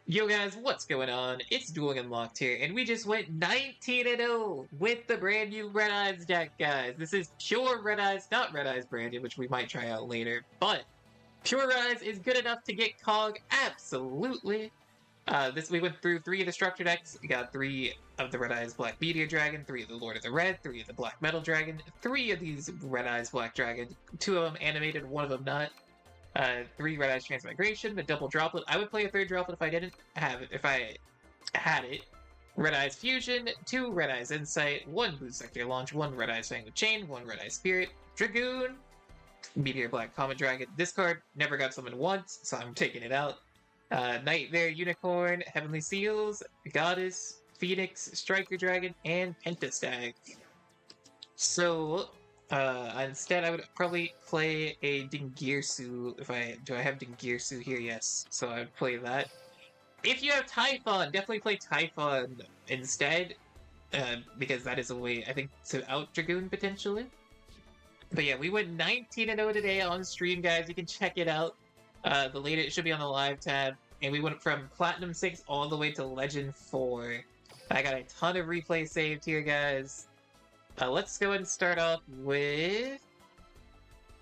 Yo guys, what's going on? It's Duel Unlocked here, and we just went 19-0 with the brand new Red Eyes deck, guys. This is pure Red Eyes, not Red Eyes branded, which we might try out later, but pure Red Eyes is good enough to get Cog, absolutely. We went through 3 of the structure decks. We got 3 of the Red Eyes Black Meteor Dragon, 3 of the Lord of the Red, 3 of the Black Metal Dragon, 3 of these Red Eyes Black Dragon, 2 of them animated, 1 of them not. 3 Red Eyes Transmigration, the double droplet. I would play a third droplet if I didn't have it. If I had it. Red Eyes Fusion, 2 Red Eyes Insight, 1 Boost Sector Launch, 1 Red Eyes Fang with Chain, 1 Red Eyes Spirit, Dragoon, Meteor Black Comet Dragon. This card never got summoned once, so I'm taking it out. Nightmare Unicorn, Heavenly Seals, Goddess, Phoenix, Striker Dragon, and Pentastag. So, instead I would probably play a Dingirsu do I have Dingirsu here? Yes. So I would play that. If you have Typhon, definitely play Typhon instead, because that is a way, I think, to out Dragoon potentially. But yeah, we went 19-0 today on stream, guys. You can check it out. The latest, it should be on the live tab. And we went from Platinum 6 all the way to Legend 4. I got a ton of replay saved here, guys. Let's go ahead and start off with...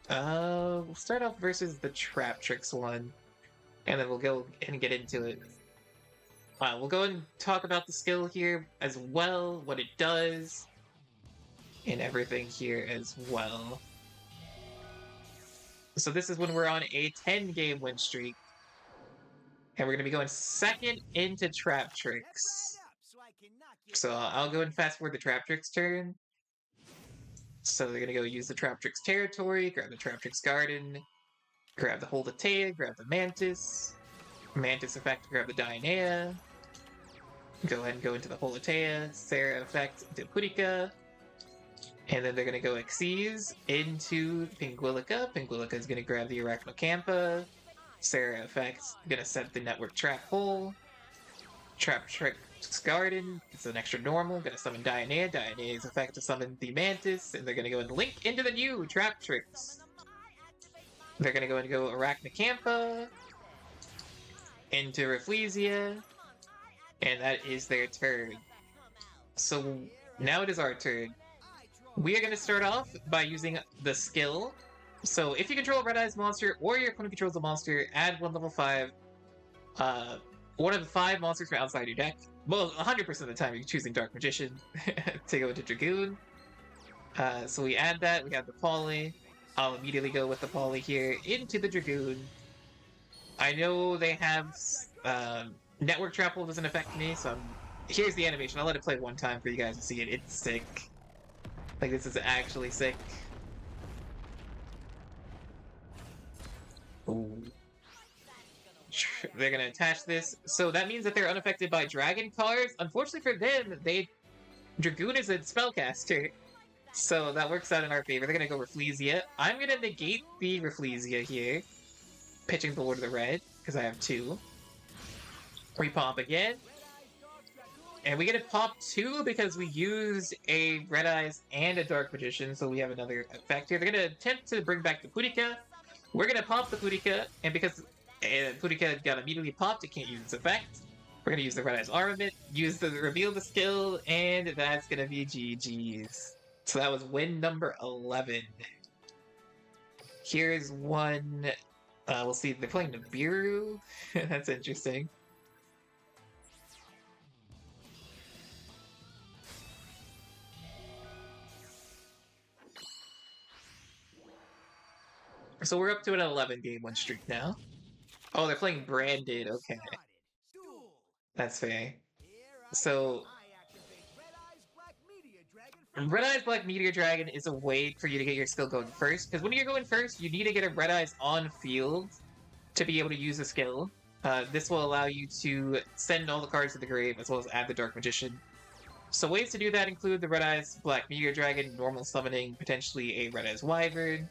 we'll start off versus the Traptrix one. And then we'll go and get into it. We'll go and talk about the skill here as well, what it does, and everything here as well. So this is when we're on a 10-game win streak. And we're going to be going second into Traptrix. So I'll go and fast forward the Traptrix turn. So they're going to go use the Traptrix territory, grab the Traptrix garden, grab the Holdatea, grab the Mantis. Mantis effect, grab the Dionea. Go ahead and go into the Holdatea, Sarah effect into Pudica. And then they're going to go Xyz into Pinguilica. Pinguilica is going to grab the Arachnocampa. Sarah effect, going to set the network trap hole. Traptrix Garden, it's an extra normal, going to summon Dionea. Dionea's effect to summon the Mantis, and they're going to go and link into the new Traptrix. They're going to go Arachnocampa into Rafflesia, and that is their turn. So now it is our turn. We are going to start off by using the skill. So if you control a Red Eyes monster, or your opponent controls a monster, add 1 level 5. One of the 5 monsters from outside your deck. Well, 100% of the time you're choosing Dark Magician to go into Dragoon. So we add that, we have the Poly. I'll immediately go with the Poly here into the Dragoon. I know they have Network Trap Hole doesn't affect me, so here's the animation. I'll let it play one time for you guys to see it. It's sick. Like, this is actually sick. Ooh. They're gonna attach this. So that means that they're unaffected by dragon cards. Unfortunately for them, Dragoon is a spellcaster. So that works out in our favor. They're gonna go Rafflesia. I'm gonna negate the Rafflesia here. Pitching the Lord of the Red, because I have 2. Repomp again. And we get a pop 2 because we used a Red Eyes and a Dark Magician, so we have another effect here. They're gonna attempt to bring back the Pudica. We're gonna pop the Pudica, and because Pudica got immediately popped, it can't use its effect. We're gonna use the Red Eyes Armament, reveal the skill, and that's gonna be GG's. So that was win number 11. Here's one. We'll see. They're playing Nibiru. That's interesting. So we're up to an 11-game win streak now. Oh, they're playing Branded. Okay. That's fair. So, Red Eyes Black Meteor Dragon is a way for you to get your skill going first. Because when you're going first, you need to get a Red Eyes on field to be able to use the skill. This will allow you to send all the cards to the grave, as well as add the Dark Magician. So ways to do that include the Red Eyes Black Meteor Dragon, normal summoning, potentially a Red Eyes Wyvern.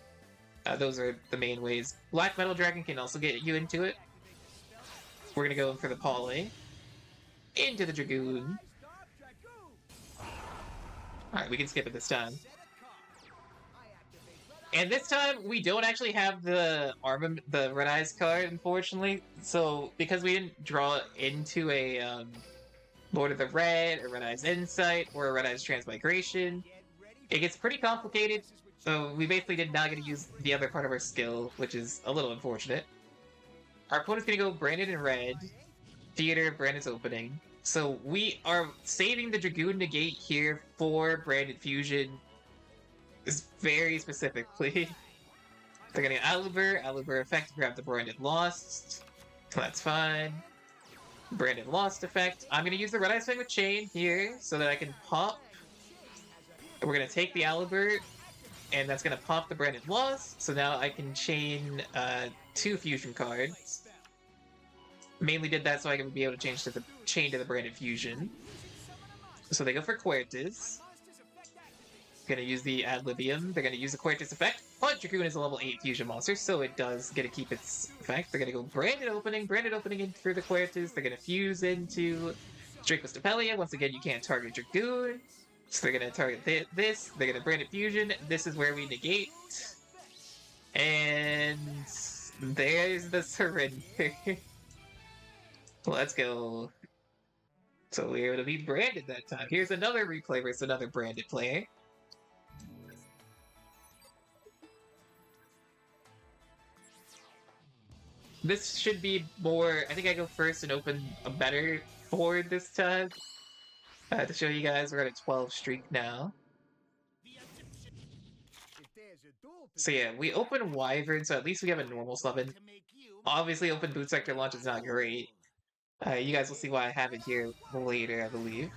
Those are the main ways. Black Metal Dragon can also get you into it. We're going to go for the Poly. Into the Dragoon. Alright, we can skip it this time. And this time we don't actually have the the Red Eyes card, unfortunately. So because we didn't draw into a Lord of the Red, a Red Eyes Insight, or a Red Eyes Transmigration, it gets pretty complicated. So we basically did not get to use the other part of our skill, which is a little unfortunate. Our opponent's gonna go Branded in red, Theater, Branded's opening. So we are saving the Dragoon negate here for Branded Fusion, is very specifically. They're gonna get Aluber effect, grab the Branded Lost. That's fine. Branded Lost effect. I'm gonna use the Red Eye Swing with Chain here so that I can pop. We're gonna take the Aluber, and that's gonna pop the Branded Lost. So now I can chain 2 fusion cards. Mainly did that so I can be able to change to the chain to the Branded Fusion. So they go for Quertus. Gonna use the Ad Libium. They're gonna use the Quertus effect. But Dragoon is a level 8 fusion monster, so it does get to keep its effect. They're gonna go Branded Opening in through the Quertus. They're gonna fuse into Draco's Stapelia. Once again, you can't target Dragoon. So they're gonna target this. They're gonna Branded Fusion. This is where we negate. And there's the surrender. Let's go. So we were able to be branded that time. Here's another replay versus another branded player. This should be more... I think I go first and open a better board this time. To show you guys, we're at a 12 streak now. So yeah, we open Wyvern, so at least we have a normal summon. Obviously, open Boot Sector Launch is not great. You guys will see why I have it here later, I believe.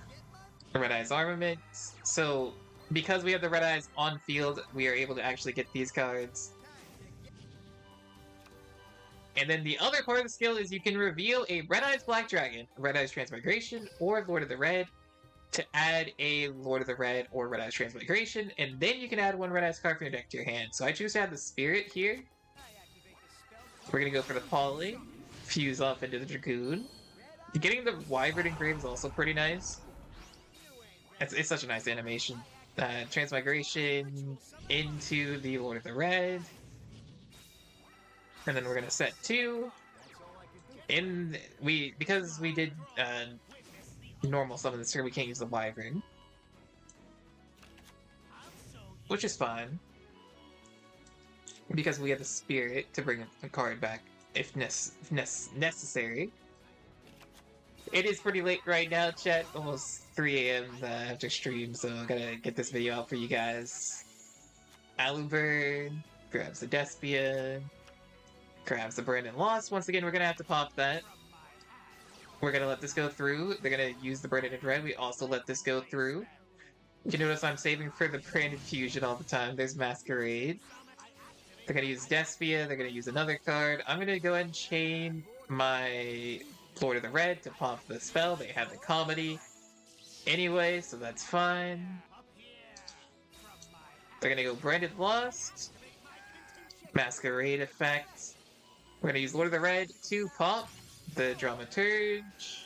Red Eyes Armament. So, because we have the Red Eyes on field, we are able to actually get these cards. And then the other part of the skill is you can reveal a Red Eyes Black Dragon, Red Eyes Transmigration, or Lord of the Red to add a Lord of the Red or Red Eyes Transmigration, and then you can add 1 Red Eyes card from your deck to your hand. So I choose to add the Spirit here. We're going to go for the Poly, fuse off into the Dragoon. Getting the Wyvern engraved is also pretty nice. It's such a nice animation. Transmigration into the Lord of the Red. And then we're gonna set 2. Because we did normal summon this turn, we can't use the Wyvern. Which is fine. Because we have the Spirit to bring a card back if necessary. It is pretty late right now, chat. Almost 3 a.m. After stream, so I gotta get this video out for you guys. Aluber grabs the Despia. Grabs the Branded Lost. Once again, we're gonna have to pop that. We're gonna let this go through. They're gonna use the Branded Red. We also let this go through. You notice I'm saving for the Branded Fusion all the time. There's Masquerade. They're gonna use Despia. They're gonna use another card. I'm gonna go ahead and chain my Lord of the Red to pop the spell. They have the Comedy anyway, so that's fine. They're gonna go Branded Lost. Masquerade effect. We're going to use Lord of the Red to pop the Dramaturge.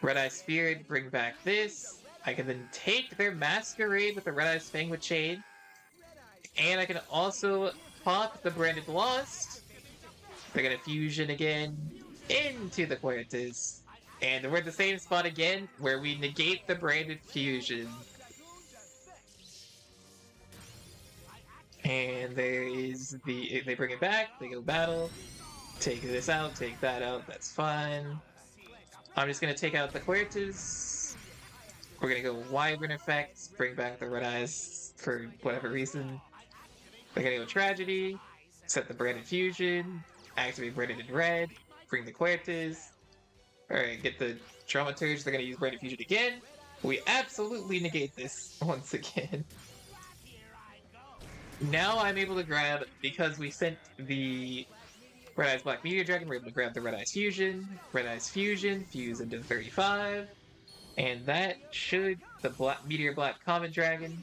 Red Eye Spirit, bring back this. I can then take their Masquerade with the Red Eye Fang with Chain. And I can also pop the Branded Lost. They're going to fusion again into the Quertus. And we're at the same spot again, where we negate the Branded Fusion. And there is the... They bring it back, they go battle. Take this out, take that out, that's fine. I'm just gonna take out the Quertus. We're gonna go Wyvern effects, bring back the Red Eyes for whatever reason. They're gonna go Tragedy, set the Branded Fusion, activate Branded in red, bring the Quertus. Alright, get the Dramaturge, they're gonna use Branded Fusion again. We absolutely negate this once again. Now I'm able to grab, because we sent the Red Eyes Black Meteor Dragon, we're able to grab the Red Eyes Fusion, fuse into 35, and that should, the Meteor Black Common Dragon,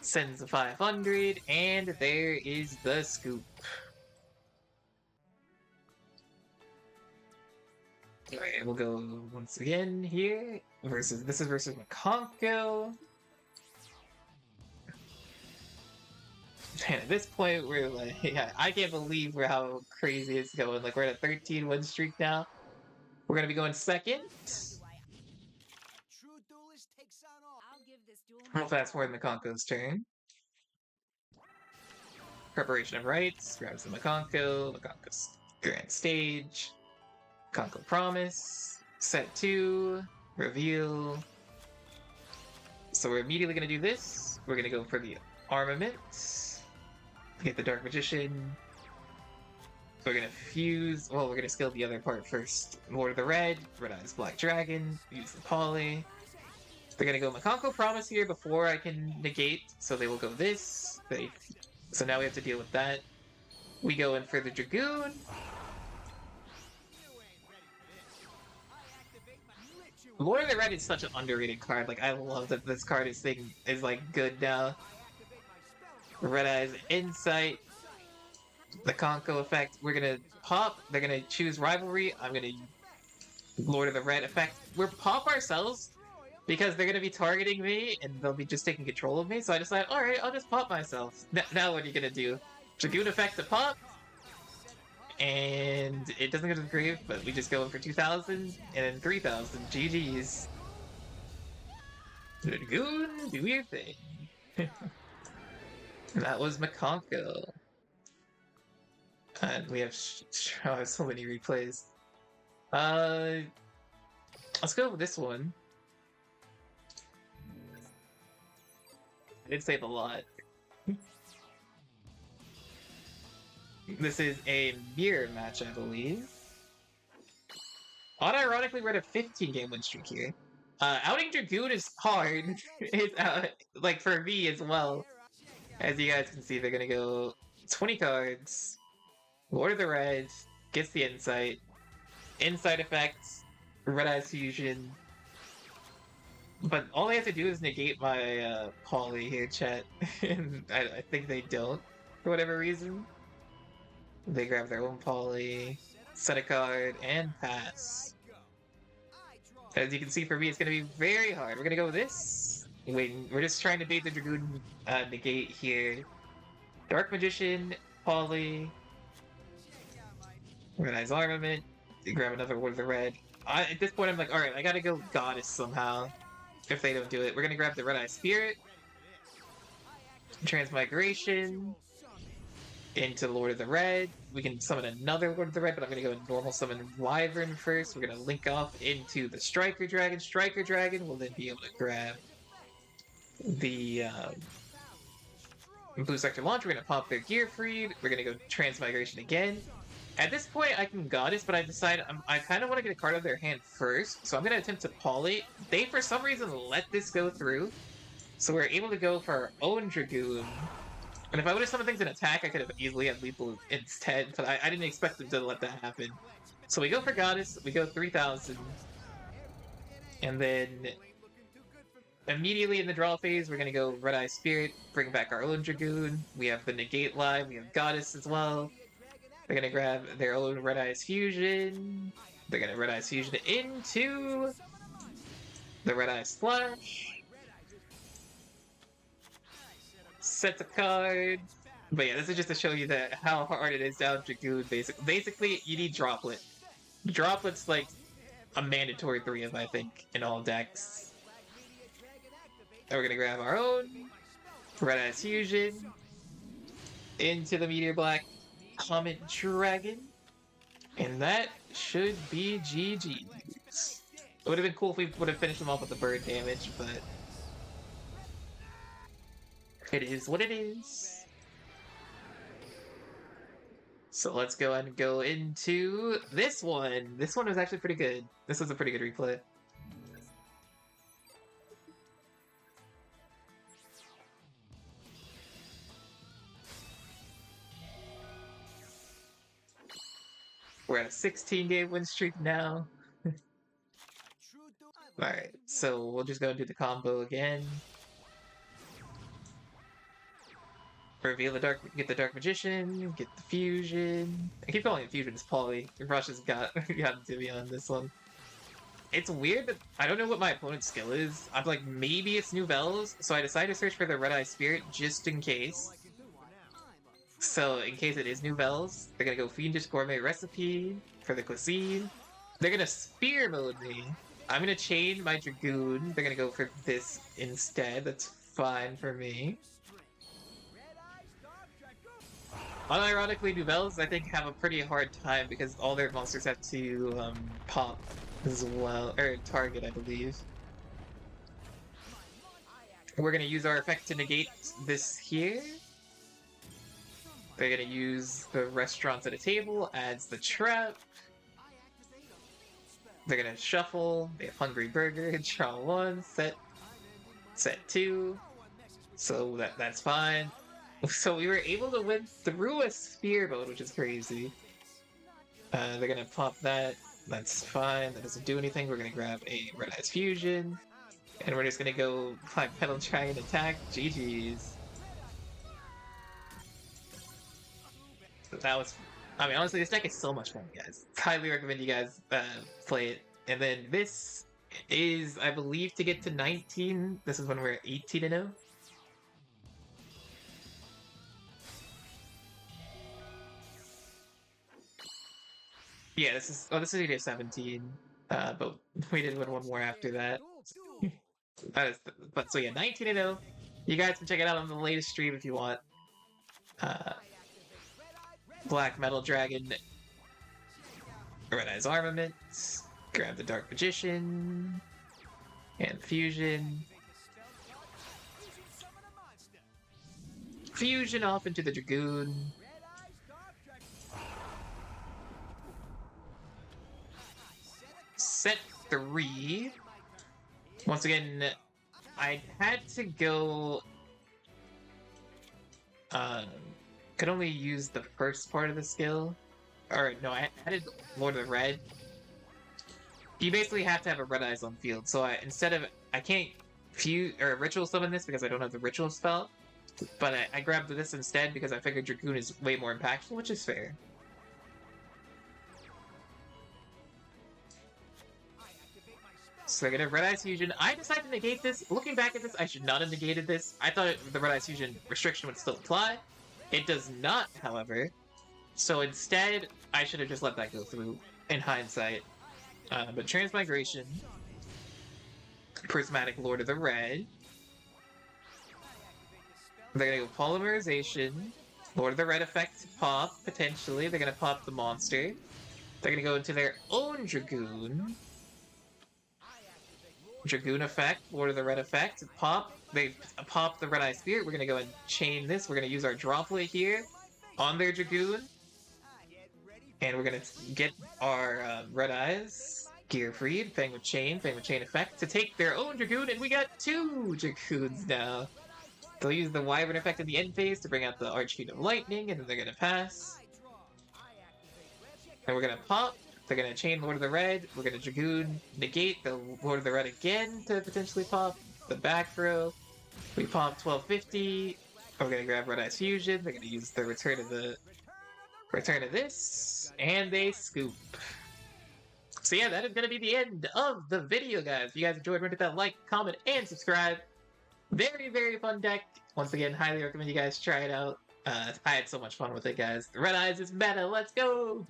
sends a 500, and there is the scoop. Alright, we'll go once again here, this is versus Makonko. And at this point, we're like, yeah, I can't believe how crazy it's going. Like, we're at a 13 win streak now. We're going to be going second. We'll fast forward Makonko's turn. Preparation of rites, grabs the Makonko's grand stage, Makonko promise, set 2, reveal. So we're immediately going to do this. We're going to go for the armament, get the Dark Magician. We're going to fuse, well, we're going to skill the other part first. Lord of the Red Eyes Black Dragon, use the Poly. They're going to go Makonko promise here before I can negate, so they will go this. So now we have to deal with that. We go in for the Dragoon. Lord of the Red is such an underrated card. Like, I love that this card is like good now. Red Eyes Insight. The Conco effect. We're gonna pop. They're gonna choose Rivalry. I'm gonna Lord of the Red effect. We're pop ourselves because they're gonna be targeting me and they'll be just taking control of me. So I decided, all right, I'll just pop myself. Now what are you gonna do? Dragoon effect to pop. And it doesn't go to the grave, but we just go in for 2,000 and then 3,000. GG's. Dragoon, do your thing. That was Makonko. And we have so many replays. Let's go with this one. I did save a lot. This is a mirror match, I believe. Unironically, we're at a 15-game win streak here. Outing Dragoon is hard. It's like for me as well. As you guys can see, they're gonna go 20 cards. Lord of the Red gets the insight. Insight effects. Red Eyes Fusion. But all they have to do is negate my Poly here, chat. And I think they don't, for whatever reason. They grab their own Poly, set a card, and pass. As you can see, for me, it's going to be very hard. We're going to go with this. We're just trying to bait the Dragoon negate here. Dark Magician, Poly, Red Eyes Armament, grab another Lord of the Red. At this point, I'm like, alright, I gotta go Goddess somehow. If they don't do it. We're going to grab the Red Eye Spirit, Transmigration, into Lord of the Red. We can summon another Lord of the Red, but I'm going to go normal summon Wyvern first. We're going to link off into the Striker Dragon. Striker Dragon will then be able to grab the Blue Sector Launch. We're going to pop their Gear Freed. We're going to go Transmigration again. At this point, I can Goddess, but I decided I kind of want to get a card out of their hand first, so I'm going to attempt to Poly. They, for some reason, let this go through, so we're able to go for our own Dragoon. And if I would have summoned things in attack, I could have easily had lethal instead, but I didn't expect them to let that happen. So we go for Goddess, we go 3,000, and then immediately in the draw phase, we're going to go Red Eye Spirit, bring back our own Dragoon. We have the Negate line, we have Goddess as well. They're going to grab their own Red Eyes Fusion. They're going to Red Eyes Fusion into the Red Eyes Flash. Sets a card. But yeah, this is just to show you that how hard it is down Dragoon, basically, you need Droplet. Droplet's like a mandatory 3 of, I think, in all decks. And we're gonna grab our own Red Eyes Fusion into the Meteor Black Comet Dragon. And that should be GG's. It would have been cool if we would have finished them off with the bird damage, but it is what it is. So let's go ahead and go into this one. This one was actually pretty good. This was a pretty good replay. We're at a 16-game win streak now. Alright, so we'll just go and do the combo again. Reveal the get the Dark Magician, get the Fusion. I keep calling it Fusion, it's Poly. Rush has got to be on this one. It's weird that I don't know what my opponent's skill is. I'm like, maybe it's Nouvelles, so I decided to search for the Red Eye Spirit just in case. So in case it is Nouvelles, they're gonna go Fiendish Gourmet Recipe for the cuisine. They're gonna Spear Mode me. I'm gonna chain my Dragoon. They're gonna go for this instead. That's fine for me. Unironically, Nouvelles, I think, have a pretty hard time because all their monsters have to pop as well. Or target, I believe. We're gonna use our effect to negate this here. They're gonna use the restaurants at a table, adds the trap. They're gonna shuffle. They have Hungry Burger, draw 1, set 2. So that's fine. So we were able to win through a Spear mode, which is crazy. They're gonna pop that. That's fine. That doesn't do anything. We're gonna grab a Red Eyes Fusion. And we're just gonna go Black Metal Giant attack. GG's. That was... I mean, honestly, this deck is so much fun, guys. Highly recommend you guys play it. And then this is, I believe, to get to 19. This is when we're at 18-0. Yeah, this is gonna be 17. But we did win one more after that. But so yeah, 19-0. You guys can check it out on the latest stream if you want. Black Metal Dragon, Red Eyes Armament, grab the Dark Magician, and Fusion. Fusion off into the Dragoon. Set 3. Once again, I had to go... could only use the first part of the skill. Or, no, I added Lord of the Red. You basically have to have a Red Eyes on field, so instead of... I can't Ritual Summon this because I don't have the Ritual spell, but I grabbed this instead because I figured Dragoon is way more impactful, which is fair. So they're gonna Red Eyes Fusion. I decided to negate this. Looking back at this, I should not have negated this. I thought the Red Eyes Fusion restriction would still apply. It does not, however. So instead, I should have just let that go through, in hindsight. But Transmigration, Prismatic Lord of the Red. They're gonna go Polymerization, Lord of the Red effect pop, potentially. They're gonna pop the monster. They're gonna go into their own Dragoon. Dragoon effect, Lord of the Red effect, pop. They pop the Red Eye Spirit. We're gonna go and chain this. We're gonna use our droplet here on their Dragoon. And we're gonna get our Red Eyes, Gear Freed, Fang with Chain effect to take their own Dragoon, and we got 2 Dragoons now. They'll use the Wyvern effect in the end phase to bring out the Archfiend of Lightning, and then they're gonna pass. And we're gonna pop. They're gonna chain Lord of the Red. We're gonna Dragoon, negate the Lord of the Red again to potentially pop the back row. We pop 1250. We're gonna grab Red Eyes Fusion. They're gonna use the return of this, and they scoop. So yeah, that is gonna be the end of the video, guys. If you guys enjoyed, remember to hit that like, comment, and subscribe. Very, very fun deck. Once again, highly recommend you guys try it out. I had so much fun with it, guys. The Red Eyes is meta. Let's go!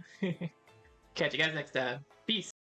Catch you guys next time.